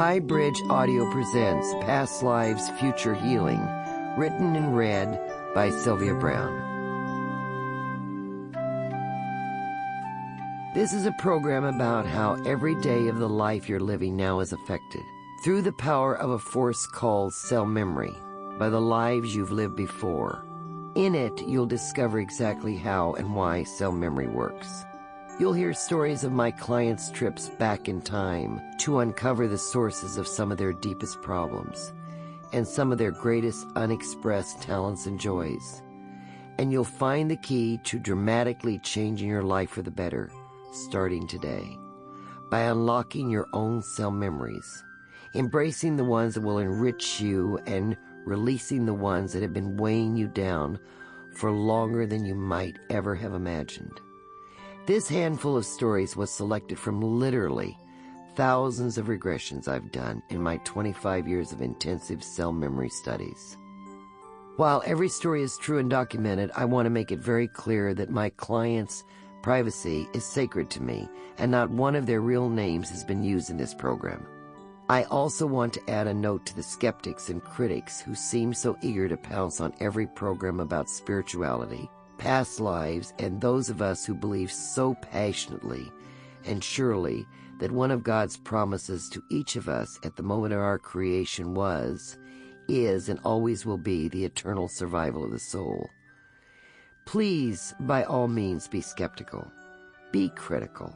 HighBridge Audio presents Past Lives, Future Healing, written and read by Sylvia Browne. This is a program about how every day of the life you're living now is affected through the power of a force called cell memory by the lives you've lived before. In it, you'll discover exactly how and why cell memory works. You'll hear stories of my clients' trips back in time to uncover the sources of some of their deepest problems and some of their greatest unexpressed talents and joys. And you'll find the key to dramatically changing your life for the better, starting today, by unlocking your own cell memories, embracing the ones that will enrich you and releasing the ones that have been weighing you down for longer than you might ever have imagined. This handful of stories was selected from literally thousands of regressions I've done in my 25 years of intensive cell memory studies. While every story is true and documented, I want to make it very clear that my clients' privacy is sacred to me, and not one of their real names has been used in this program. I also want to add a note to the skeptics and critics who seem so eager to pounce on every program about spirituality, past lives, and those of us who believe so passionately and surely that one of God's promises to each of us at the moment of our creation was, is, and always will be the eternal survival of the soul. Please, by all means, be skeptical. Be critical.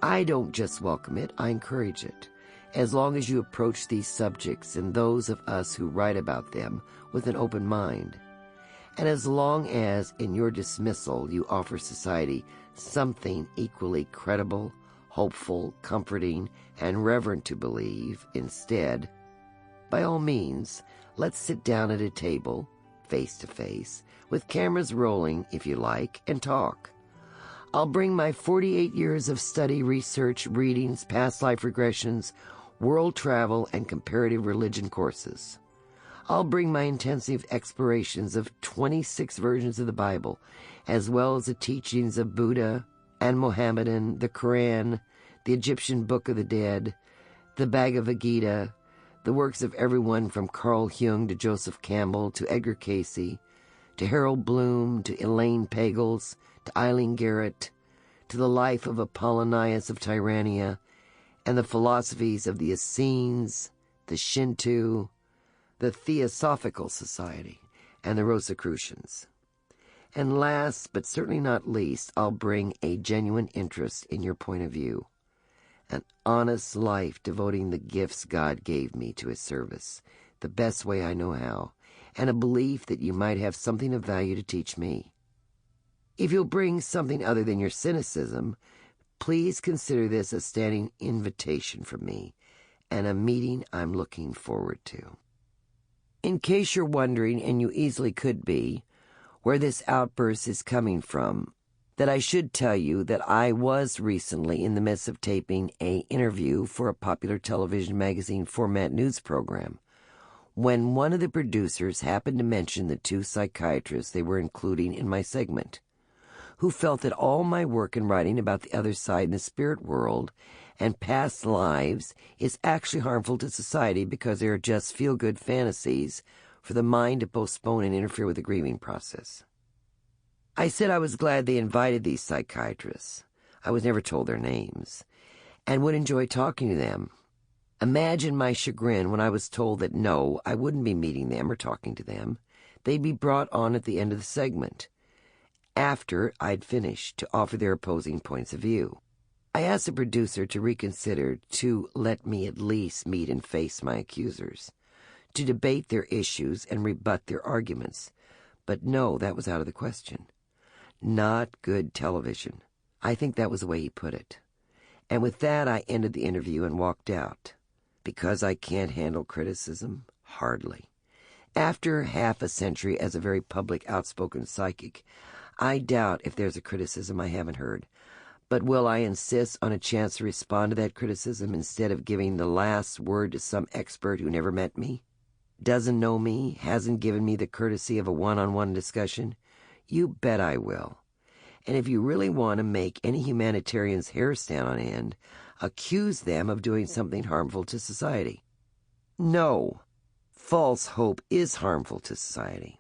I don't just welcome it, I encourage it, as long as you approach these subjects and those of us who write about them with an open mind. And as long as, in your dismissal, you offer society something equally credible, hopeful, comforting, and reverent to believe instead, by all means, let's sit down at a table, face to face, with cameras rolling, if you like, and talk. I'll bring my 48 years of study, research, readings, past life regressions, world travel, and comparative religion courses. I'll bring my intensive explorations of 26 versions of the Bible, as well as the teachings of Buddha and Mohammedan, the Quran, the Egyptian Book of the Dead, the Bhagavad Gita, the works of everyone from Carl Jung to Joseph Campbell to Edgar Cayce, to Harold Bloom, to Elaine Pagels, to Eileen Garrett, to the life of Apollonius of Tyrannia, and the philosophies of the Essenes, the Shinto, the Theosophical Society, and the Rosicrucians. And last, but certainly not least, I'll bring a genuine interest in your point of view, an honest life devoting the gifts God gave me to His service, the best way I know how, and a belief that you might have something of value to teach me. If you'll bring something other than your cynicism, please consider this a standing invitation from me, and a meeting I'm looking forward to. In case you're wondering, and you easily could be, where this outburst is coming from, that I should tell you that I was recently in the midst of taping an interview for a popular television magazine format news program, when one of the producers happened to mention the two psychiatrists they were including in my segment, who felt that all my work in writing about the other side in the spirit world and past lives is actually harmful to society because they are just feel-good fantasies for the mind to postpone and interfere with the grieving process. I said I was glad they invited these psychiatrists. I was never told their names, and would enjoy talking to them. Imagine my chagrin when I was told that no, I wouldn't be meeting them or talking to them. They'd be brought on at the end of the segment, after I'd finished, to offer their opposing points of view. I asked the producer to reconsider, to let me at least meet and face my accusers, to debate their issues and rebut their arguments. But no, that was out of the question. Not good television. I think that was the way he put it. And with that, I ended the interview and walked out. Because I can't handle criticism? Hardly. After half a century as a very public, outspoken psychic, I doubt if there's a criticism I haven't heard. But will I insist on a chance to respond to that criticism instead of giving the last word to some expert who never met me? Doesn't know me, hasn't given me the courtesy of a one-on-one discussion? You bet I will. And if you really want to make any humanitarian's hair stand on end, accuse them of doing something harmful to society. No, false hope is harmful to society.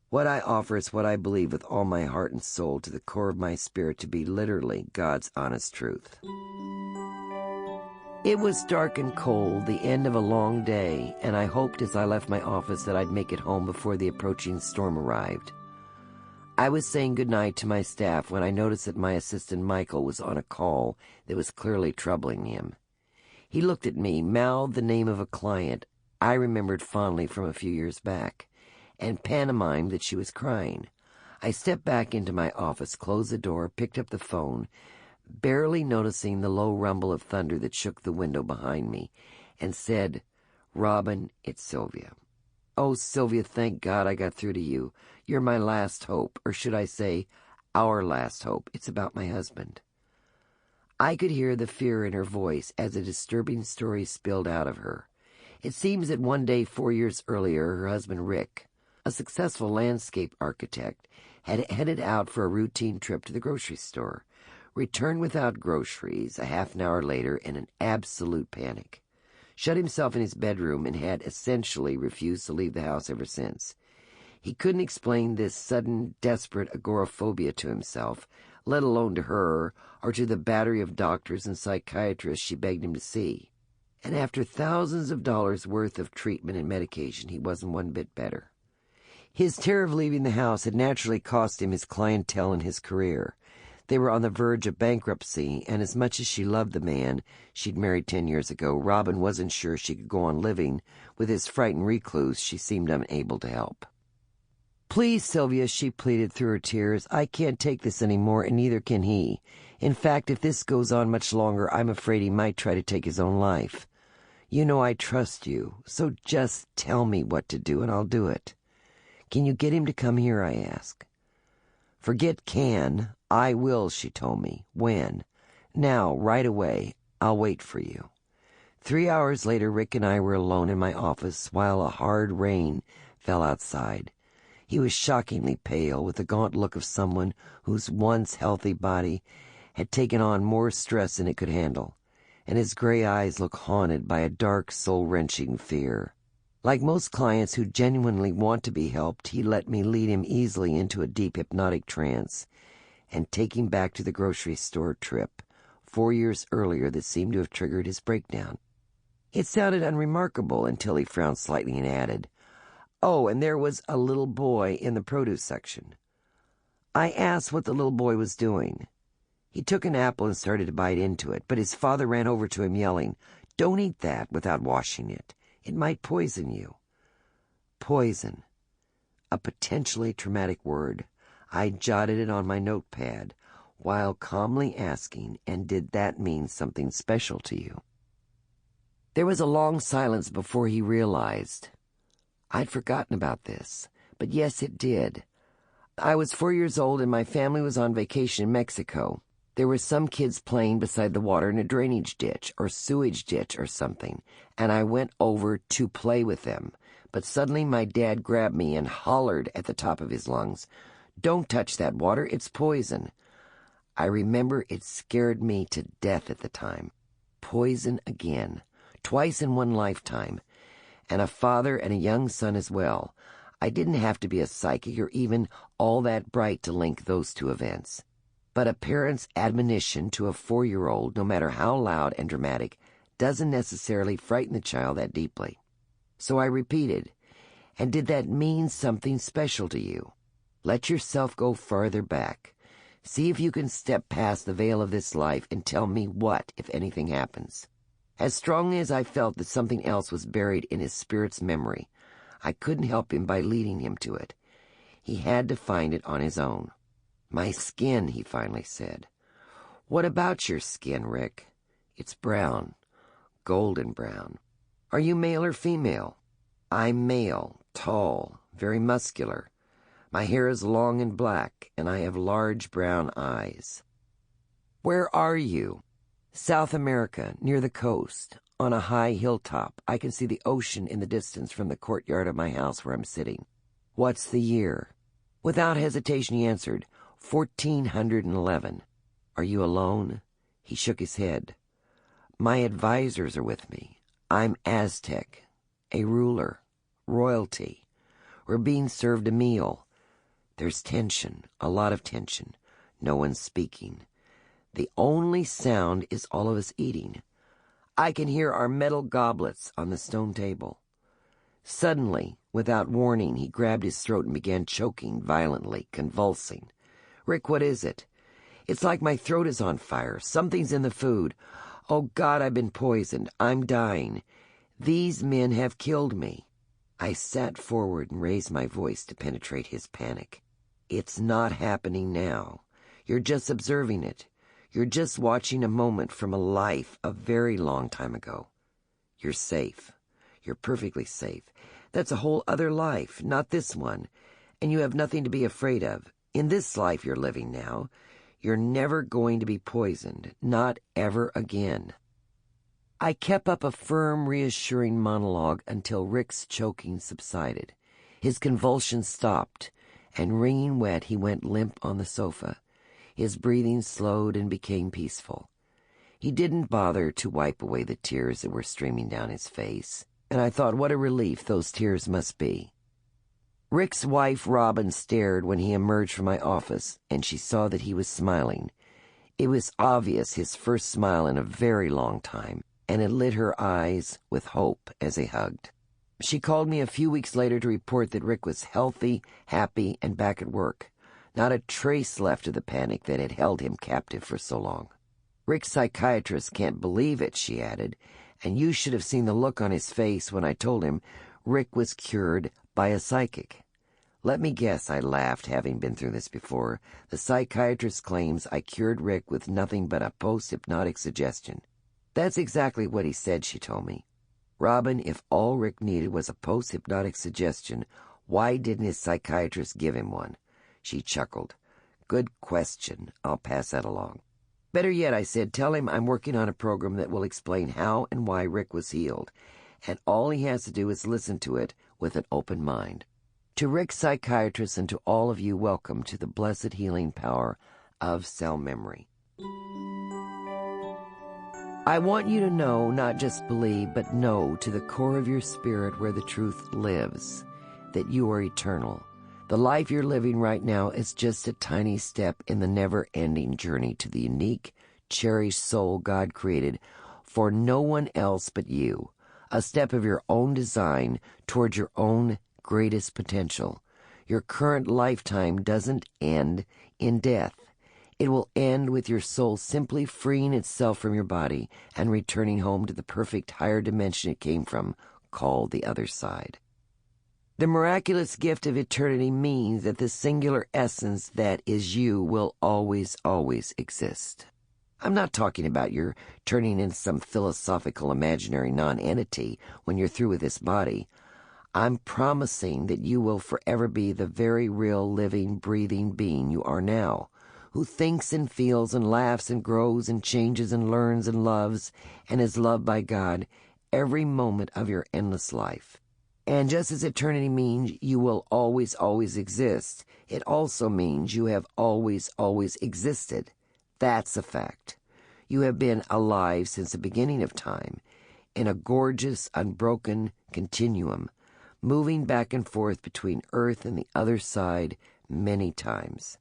What I offer is what I believe with all my heart and soul to the core of my spirit to be literally God's honest truth. It was dark and cold, the end of a long day, and I hoped as I left my office that I'd make it home before the approaching storm arrived. I was saying goodnight to my staff when I noticed that my assistant Michael was on a call that was clearly troubling him. He looked at me, mouthed the name of a client I remembered fondly from a few years back, and pantomimed that she was crying. I stepped back into my office, closed the door, picked up the phone, barely noticing the low rumble of thunder that shook the window behind me, and said, "Robin, it's Sylvia." "Oh, Sylvia, thank God I got through to you. You're my last hope, or should I say, our last hope. It's about my husband." I could hear the fear in her voice as a disturbing story spilled out of her. It seems that one day 4 years earlier, her husband Rick, a successful landscape architect, had headed out for a routine trip to the grocery store, returned without groceries a half an hour later in an absolute panic, shut himself in his bedroom, and had essentially refused to leave the house ever since. He couldn't explain this sudden, desperate agoraphobia to himself, let alone to her, or to the battery of doctors and psychiatrists she begged him to see. And after thousands of dollars worth of treatment and medication, he wasn't one bit better. His terror of leaving the house had naturally cost him his clientele and his career. They were on the verge of bankruptcy, and as much as she loved the man she'd married 10 years ago, Robin wasn't sure she could go on living with this frightened recluse she seemed unable to help. "Please, Sylvia," she pleaded through her tears, "I can't take this anymore, and neither can he. In fact, if this goes on much longer, I'm afraid he might try to take his own life. You know I trust you, so just tell me what to do, and I'll do it." "Can you get him to come here?" I asked. "Forget can. I will," she told me. "When?" "Now, right away. I'll wait for you." 3 hours later, Rick and I were alone in my office while a hard rain fell outside. He was shockingly pale, with the gaunt look of someone whose once healthy body had taken on more stress than it could handle, and his gray eyes looked haunted by a dark, soul-wrenching fear. Like most clients who genuinely want to be helped, he let me lead him easily into a deep hypnotic trance and take him back to the grocery store trip 4 years earlier that seemed to have triggered his breakdown. It sounded unremarkable until he frowned slightly and added, "Oh, and there was a little boy in the produce section." I asked what the little boy was doing. He took an apple and started to bite into it, but his father ran over to him yelling, "Don't eat that without washing it. It might poison you." Poison. A potentially traumatic word. I jotted it on my notepad while calmly asking, "And did that mean something special to you?" There was a long silence before he realized. I'd forgotten about this, but yes, it did. I was 4 years old and my family was on vacation in Mexico. There were some kids playing beside the water in a drainage ditch or sewage ditch or something, and I went over to play with them. But suddenly my dad grabbed me and hollered at the top of his lungs, "Don't touch that water, it's poison." I remember it scared me to death at the time. Poison again, twice in one lifetime, and a father and a young son as well. I didn't have to be a psychic or even all that bright to link those two events. But a parent's admonition to a 4-year-old, no matter how loud and dramatic, doesn't necessarily frighten the child that deeply. So I repeated, "And did that mean something special to you?" Let yourself go farther back. See if you can step past the veil of this life and tell me what, if anything, happens. As strongly as I felt that something else was buried in his spirit's memory, I couldn't help him by leading him to it. He had to find it on his own. "My skin," he finally said. "What about your skin, Rick?" "It's brown, golden brown." "Are you male or female?" "I'm male, tall, very muscular. My hair is long and black, and I have large brown eyes." "Where are you?" "South America, near the coast, on a high hilltop. I can see the ocean in the distance from the courtyard of my house where I'm sitting. What's the year? Without hesitation, he answered, 1411. Are you alone? He shook his head. My advisors are with me. I'm Aztec, a ruler, royalty. We're being served a meal. There's tension, a lot of tension. No one's speaking. The only sound is all of us eating. I can hear our metal goblets on the stone table. Suddenly, without warning, he grabbed his throat and began choking violently, convulsing. Rick, what is it? It's like my throat is on fire. Something's in the food. Oh, God, I've been poisoned. I'm dying. These men have killed me. I sat forward and raised my voice to penetrate his panic. It's not happening now. You're just observing it. You're just watching a moment from a life a very long time ago. You're safe. You're perfectly safe. That's a whole other life, not this one. And you have nothing to be afraid of. In this life you're living now, you're never going to be poisoned. Not ever again. I kept up a firm, reassuring monologue until Rick's choking subsided. His convulsions stopped, and wringing wet, he went limp on the sofa. His breathing slowed and became peaceful. He didn't bother to wipe away the tears that were streaming down his face, and I thought what a relief those tears must be. Rick's wife, Robin, stared when he emerged from my office, and she saw that he was smiling. It was obvious his first smile in a very long time, and it lit her eyes with hope as they hugged. She called me a few weeks later to report that Rick was healthy, happy, and back at work. Not a trace left of the panic that had held him captive for so long. Rick's psychiatrist can't believe it, she added, and you should have seen the look on his face when I told him Rick was cured by a psychic. Let me guess, I laughed, having been through this before. The psychiatrist claims I cured Rick with nothing but a post-hypnotic suggestion. That's exactly what he said, she told me. Robin, if all Rick needed was a post-hypnotic suggestion, why didn't his psychiatrist give him one? She chuckled. Good question. I'll pass that along. Better yet, I said, tell him I'm working on a program that will explain how and why Rick was healed, and all he has to do is listen to it with an open mind. To Rick's psychiatrist and to all of you, welcome to the blessed healing power of cell memory. I want you to know, not just believe, but know to the core of your spirit where the truth lives, that you are eternal. The life you're living right now is just a tiny step in the never-ending journey to the unique, cherished soul God created for no one else but you, a step of your own design toward your own greatest potential. Your current lifetime doesn't end in death. It will end with your soul simply freeing itself from your body and returning home to the perfect higher dimension it came from, called the other side. The miraculous gift of eternity means that the singular essence that is you will always, always exist. I'm not talking about your turning into some philosophical imaginary non-entity when you're through with this body. I'm promising that you will forever be the very real, living, breathing being you are now, who thinks and feels and laughs and grows and changes and learns and loves and is loved by God every moment of your endless life. And just as eternity means you will always, always exist, it also means you have always, always existed. That's a fact. You have been alive since the beginning of time, in a gorgeous, unbroken continuum, moving back and forth between Earth and the other side many times.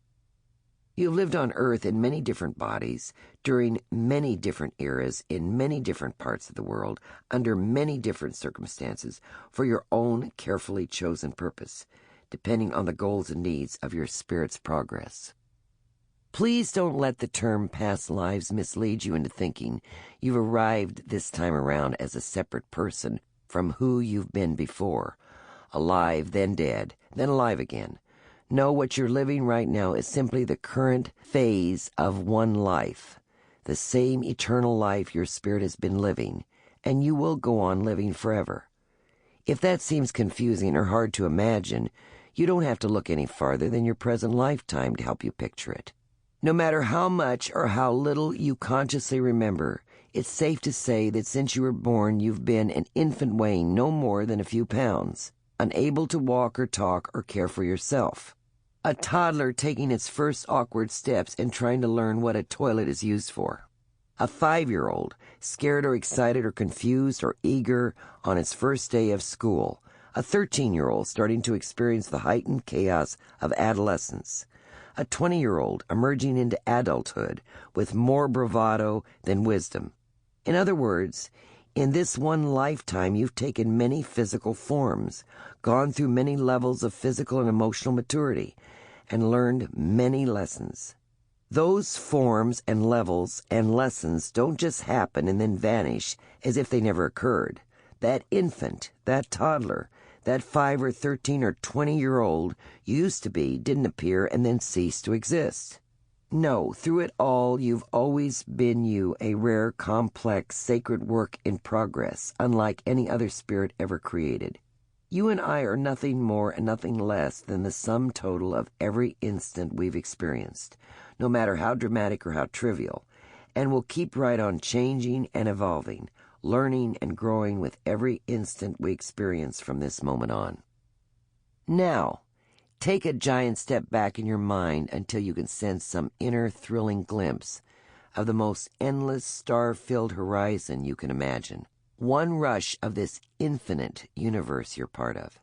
You've lived on Earth in many different bodies, during many different eras, in many different parts of the world, under many different circumstances, for your own carefully chosen purpose, depending on the goals and needs of your spirit's progress. Please don't let the term past lives mislead you into thinking you've arrived this time around as a separate person from who you've been before, alive, then dead, then alive again. No, what you're living right now is simply the current phase of one life, the same eternal life your spirit has been living, and you will go on living forever. If that seems confusing or hard to imagine, you don't have to look any farther than your present lifetime to help you picture it. No matter how much or how little you consciously remember, it's safe to say that since you were born, you've been an infant weighing no more than a few pounds, unable to walk or talk or care for yourself. A toddler taking its first awkward steps and trying to learn what a toilet is used for. A 5-year-old, scared or excited or confused or eager on its first day of school. A 13-year-old starting to experience the heightened chaos of adolescence. A 20-year-old emerging into adulthood with more bravado than wisdom. In other words, in this one lifetime you've taken many physical forms, gone through many levels of physical and emotional maturity, and learned many lessons. Those forms and levels and lessons don't just happen and then vanish as if they never occurred. That infant, that toddler, that 5 or 13 or 20-year-old you used to be didn't appear and then cease to exist. No, through it all, you've always been you, a rare, complex, sacred work in progress, unlike any other spirit ever created. You and I are nothing more and nothing less than the sum total of every instant we've experienced, no matter how dramatic or how trivial, and we'll keep right on changing and evolving, learning and growing with every instant we experience from this moment on. Now, take a giant step back in your mind until you can sense some inner thrilling glimpse of the most endless star-filled horizon you can imagine. One rush of this infinite universe you're part of.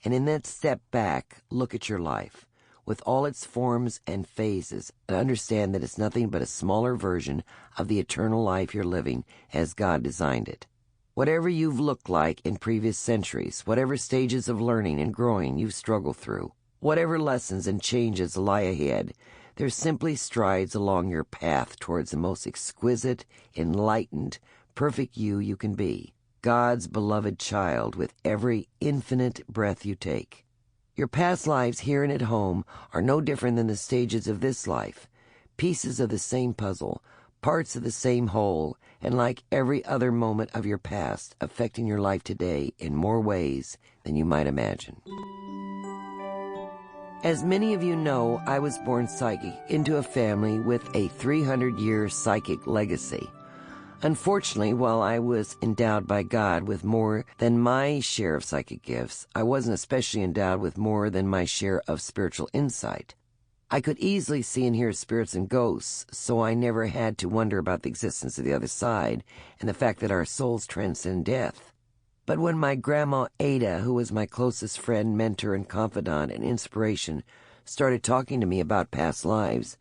And in that step back, look at your life, with all its forms and phases, and understand that it's nothing but a smaller version of the eternal life you're living as God designed it. Whatever you've looked like in previous centuries, whatever stages of learning and growing you've struggled through, whatever lessons and changes lie ahead, they're simply strides along your path towards the most exquisite, enlightened, perfect you can be, God's beloved child with every infinite breath you take. Your past lives here and at home are no different than the stages of this life, pieces of the same puzzle, parts of the same whole, and like every other moment of your past, affecting your life today in more ways than you might imagine. As many of you know, I was born psychic into a family with a 300-year psychic legacy. Unfortunately, while I was endowed by God with more than my share of psychic gifts, I wasn't especially endowed with more than my share of spiritual insight. I could easily see and hear spirits and ghosts, so I never had to wonder about the existence of the other side and the fact that our souls transcend death. But when my grandma Ada, who was my closest friend, mentor, and confidant and inspiration, started talking to me about past lives,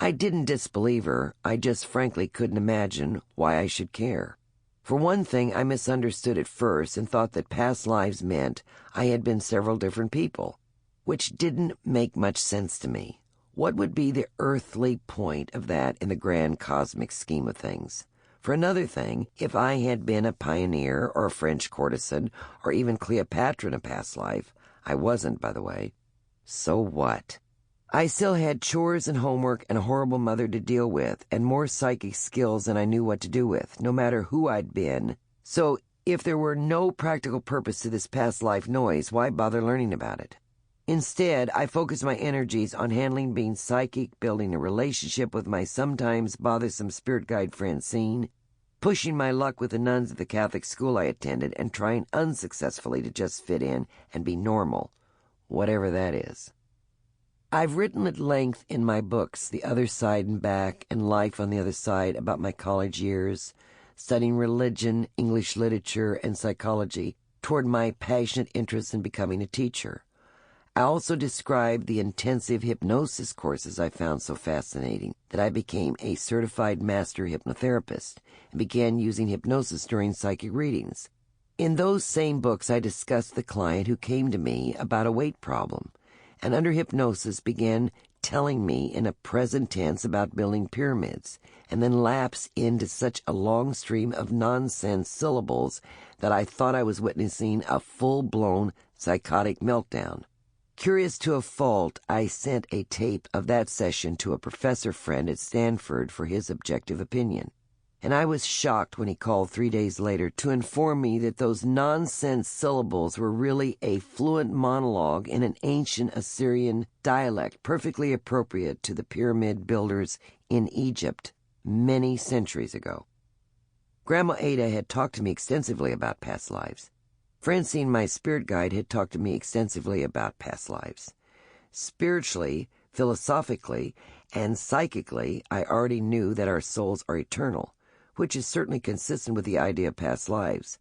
I didn't disbelieve her. I just frankly couldn't imagine why I should care. For one thing, I misunderstood at first and thought that past lives meant I had been several different people, which didn't make much sense to me. What would be the earthly point of that in the grand cosmic scheme of things? For another thing, if I had been a pioneer or a French courtesan or even Cleopatra in a past life, I wasn't, by the way, so what? I still had chores and homework and a horrible mother to deal with, and more psychic skills than I knew what to do with, no matter who I'd been. So if there were no practical purpose to this past life noise, why bother learning about it? Instead, I focused my energies on handling being psychic, building a relationship with my sometimes bothersome spirit guide Francine, pushing my luck with the nuns at the Catholic school I attended, and trying unsuccessfully to just fit in and be normal, whatever that is. I've written at length in my books, The Other Side and Back, and Life on the Other Side, about my college years, studying religion, English literature, and psychology toward my passionate interest in becoming a teacher. I also described the intensive hypnosis courses I found so fascinating that I became a certified master hypnotherapist and began using hypnosis during psychic readings. In those same books, I discussed the client who came to me about a weight problem, and under hypnosis began telling me in a present tense about building pyramids, and then lapsed into such a long stream of nonsense syllables that I thought I was witnessing a full-blown psychotic meltdown. Curious to a fault, I sent a tape of that session to a professor friend at Stanford for his objective opinion, and I was shocked when he called 3 days later to inform me that those nonsense syllables were really a fluent monologue in an ancient Assyrian dialect perfectly appropriate to the pyramid builders in Egypt many centuries ago. Grandma Ada had talked to me extensively about past lives. Francine, my spirit guide, had talked to me extensively about past lives. Spiritually, philosophically, and psychically, I already knew that our souls are eternal, which is certainly consistent with the idea of past lives.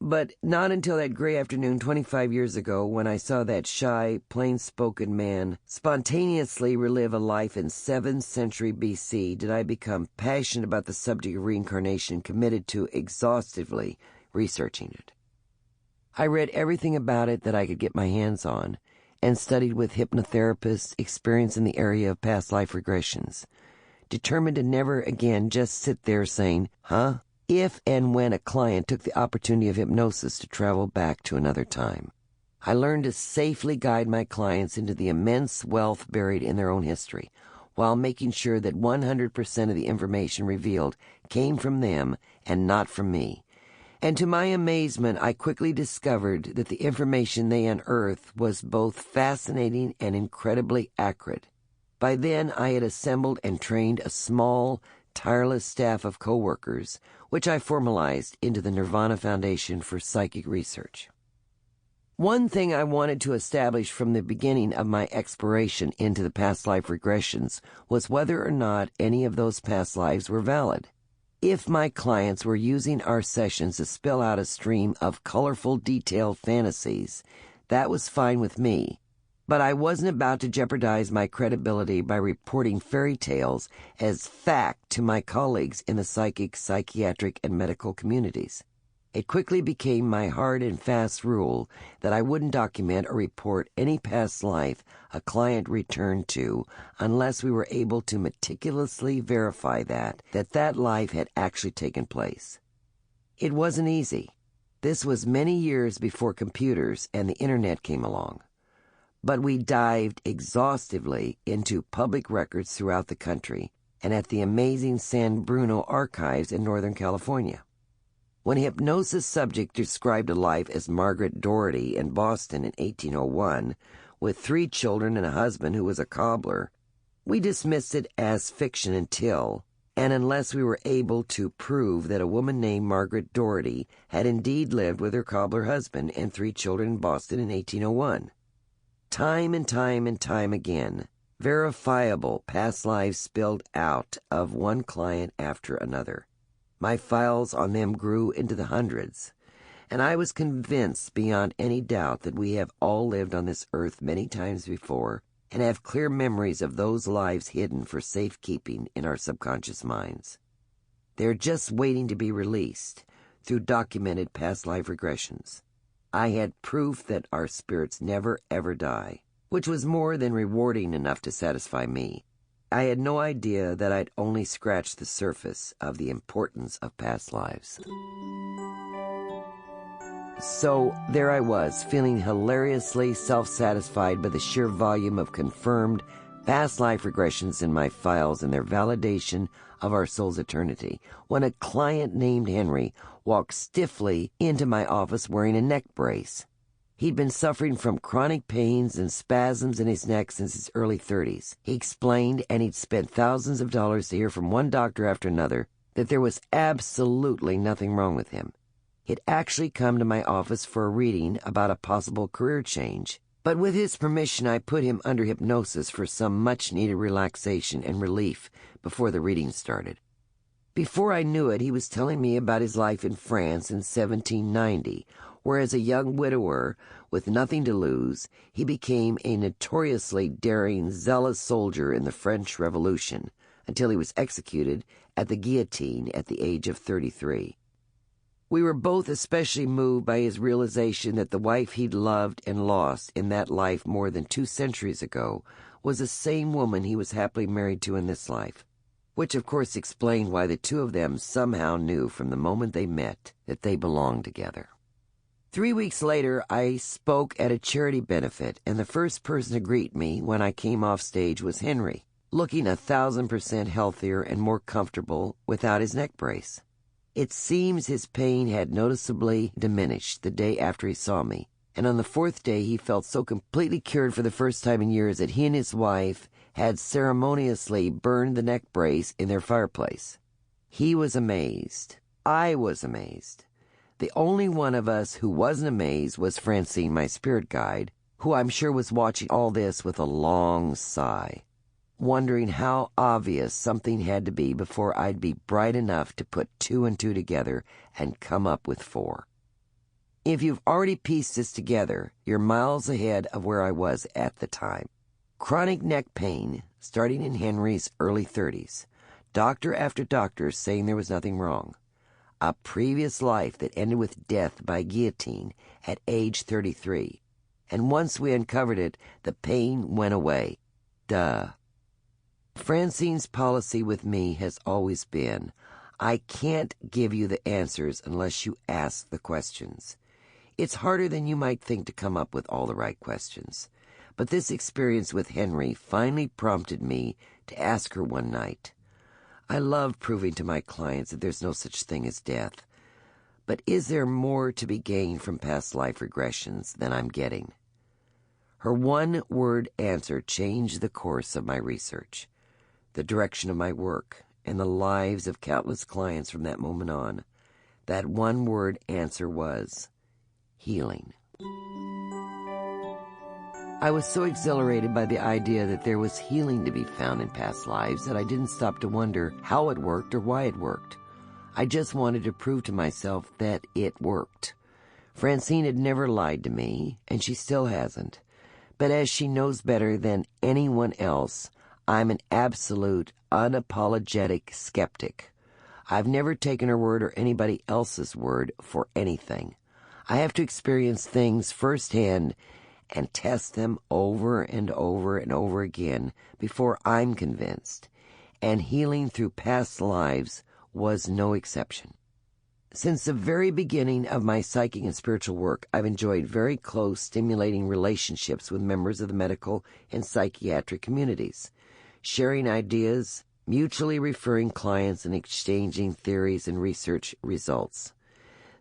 But not until that gray afternoon 25 years ago, when I saw that shy, plain-spoken man spontaneously relive a life in 7th century BC, did I become passionate about the subject of reincarnation, committed to exhaustively researching it. I read everything about it that I could get my hands on, and studied with hypnotherapists experienced in the area of past life regressions, determined to never again just sit there saying, huh? If and when a client took the opportunity of hypnosis to travel back to another time. I learned to safely guide my clients into the immense wealth buried in their own history, while making sure that 100% of the information revealed came from them and not from me. And to my amazement, I quickly discovered that the information they unearthed was both fascinating and incredibly accurate. By then, I had assembled and trained a small, tireless staff of co-workers, which I formalized into the Nirvana Foundation for Psychic Research. One thing I wanted to establish from the beginning of my exploration into the past life regressions was whether or not any of those past lives were valid. If my clients were using our sessions to spill out a stream of colorful, detailed fantasies, that was fine with me. But I wasn't about to jeopardize my credibility by reporting fairy tales as fact to my colleagues in the psychic, psychiatric, and medical communities. It quickly became my hard and fast rule that I wouldn't document or report any past life a client returned to unless we were able to meticulously verify that life had actually taken place. It wasn't easy. This was many years before computers and the internet came along. But we dived exhaustively into public records throughout the country and at the amazing San Bruno archives in Northern California. When a hypnosis subject described a life as Margaret Doherty in Boston in 1801, with 3 children and a husband who was a cobbler, we dismissed it as fiction unless we were able to prove that a woman named Margaret Doherty had indeed lived with her cobbler husband and 3 children in Boston in 1801. Time and time again, verifiable past lives spilled out of one client after another. My files on them grew into the hundreds, and I was convinced beyond any doubt that we have all lived on this earth many times before and have clear memories of those lives hidden for safekeeping in our subconscious minds. They're just waiting to be released through documented past life regressions. I had proof that our spirits never ever die, which was more than rewarding enough to satisfy me. I had no idea that I'd only scratched the surface of the importance of past lives. So there I was, feeling hilariously self-satisfied by the sheer volume of confirmed past life regressions in my files and their validation of our soul's eternity, when a client named Henry walked stiffly into my office wearing a neck brace. He'd been suffering from chronic pains and spasms in his neck since his early 30s. He explained, and he'd spent thousands of dollars to hear from one doctor after another, that there was absolutely nothing wrong with him. He'd actually come to my office for a reading about a possible career change. But with his permission, I put him under hypnosis for some much-needed relaxation and relief before the reading started. Before I knew it, he was telling me about his life in France in 1790, where as a young widower with nothing to lose, he became a notoriously daring, zealous soldier in the French Revolution, until he was executed at the guillotine at the age of 33. We were both especially moved by his realization that the wife he'd loved and lost in that life more than 2 centuries ago was the same woman he was happily married to in this life, which of course explained why the two of them somehow knew from the moment they met that they belonged together. 3 weeks later, I spoke at a charity benefit, and the first person to greet me when I came off stage was Henry, looking 1,000% healthier and more comfortable without his neck brace. It seems his pain had noticeably diminished the day after he saw me, and on the 4th day he felt so completely cured for the first time in years that he and his wife had ceremoniously burned the neck brace in their fireplace. He was amazed. I was amazed. The only one of us who wasn't amazed was Francine, my spirit guide, who I'm sure was watching all this with a long sigh, wondering how obvious something had to be before I'd be bright enough to put 2 and 2 together and come up with 4. If you've already pieced this together, you're miles ahead of where I was at the time. Chronic neck pain, starting in Henry's early 30s. Doctor after doctor saying there was nothing wrong. A previous life that ended with death by guillotine at age 33. And once we uncovered it, the pain went away. Duh. Francine's policy with me has always been, I can't give you the answers unless you ask the questions. It's harder than you might think to come up with all the right questions. But this experience with Henry finally prompted me to ask her one night. I love proving to my clients that there's no such thing as death. But is there more to be gained from past life regressions than I'm getting? Her one-word answer changed the course of my research, the direction of my work, and the lives of countless clients from that moment on. That one-word answer was healing. I was so exhilarated by the idea that there was healing to be found in past lives that I didn't stop to wonder how it worked or why it worked. I just wanted to prove to myself that it worked. Francine had never lied to me, and she still hasn't. But as she knows better than anyone else, I'm an absolute, unapologetic skeptic. I've never taken her word or anybody else's word for anything. I have to experience things firsthand and test them over and over and over again before I'm convinced, and healing through past lives was no exception. Since the very beginning of my psychic and spiritual work, I've enjoyed very close, stimulating relationships with members of the medical and psychiatric communities, sharing ideas, mutually referring clients, and exchanging theories and research results.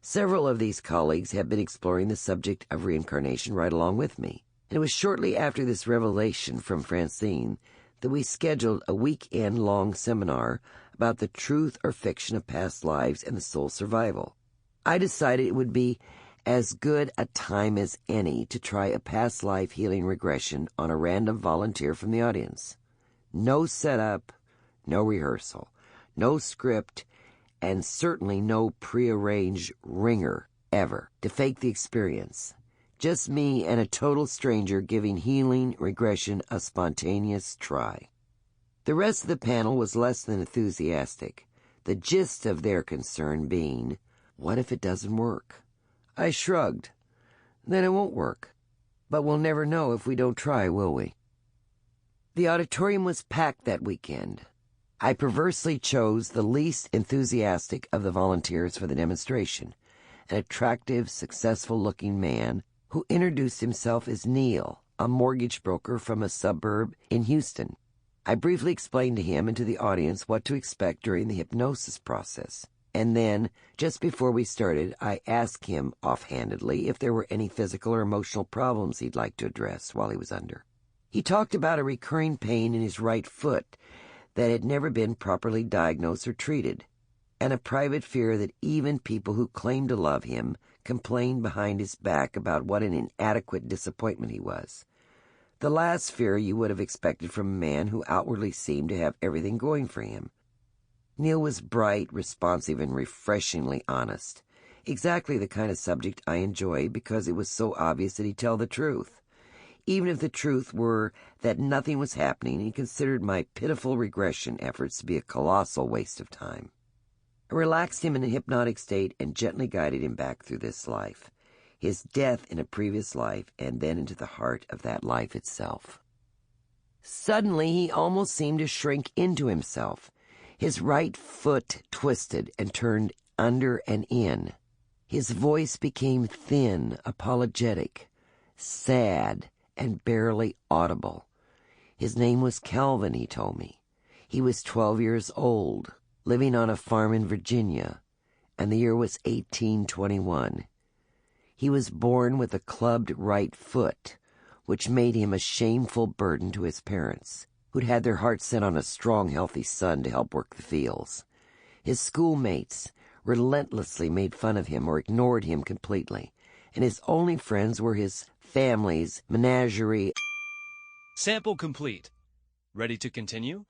Several of these colleagues have been exploring the subject of reincarnation right along with me, and it was shortly after this revelation from Francine that we scheduled a weekend-long seminar about the truth or fiction of past lives and the soul survival. I decided it would be as good a time as any to try a past life healing regression on a random volunteer from the audience. No setup, no rehearsal, no script, and certainly no prearranged ringer ever to fake the experience. Just me and a total stranger giving healing regression a spontaneous try. The rest of the panel was less than enthusiastic, the gist of their concern being, what if it doesn't work? I shrugged. Then it won't work. But we'll never know if we don't try, will we? The auditorium was packed that weekend. I perversely chose the least enthusiastic of the volunteers for the demonstration, an attractive, successful-looking man who introduced himself as Neil, a mortgage broker from a suburb in Houston. I briefly explained to him and to the audience what to expect during the hypnosis process, and then, just before we started, I asked him offhandedly if there were any physical or emotional problems he'd like to address while he was under. He talked about a recurring pain in his right foot that had never been properly diagnosed or treated, and a private fear that even people who claimed to love him complained behind his back about what an inadequate disappointment he was. The last fear you would have expected from a man who outwardly seemed to have everything going for him. Neil was bright, responsive, and refreshingly honest. Exactly the kind of subject I enjoy because it was so obvious that he'd tell the truth. Even if the truth were that nothing was happening, he considered my pitiful regression efforts to be a colossal waste of time. I relaxed him in a hypnotic state and gently guided him back through this life, his death in a previous life, and then into the heart of that life itself. Suddenly, he almost seemed to shrink into himself. His right foot twisted and turned under and in. His voice became thin, apologetic, sad, and barely audible. His name was Calvin, he told me. He was 12 years old, living on a farm in Virginia, and the year was 1821. He was born with a clubbed right foot, which made him a shameful burden to his parents, who'd had their hearts set on a strong, healthy son to help work the fields. His schoolmates relentlessly made fun of him or ignored him completely, and his only friends were his family's menagerie. Sample complete. Ready to continue?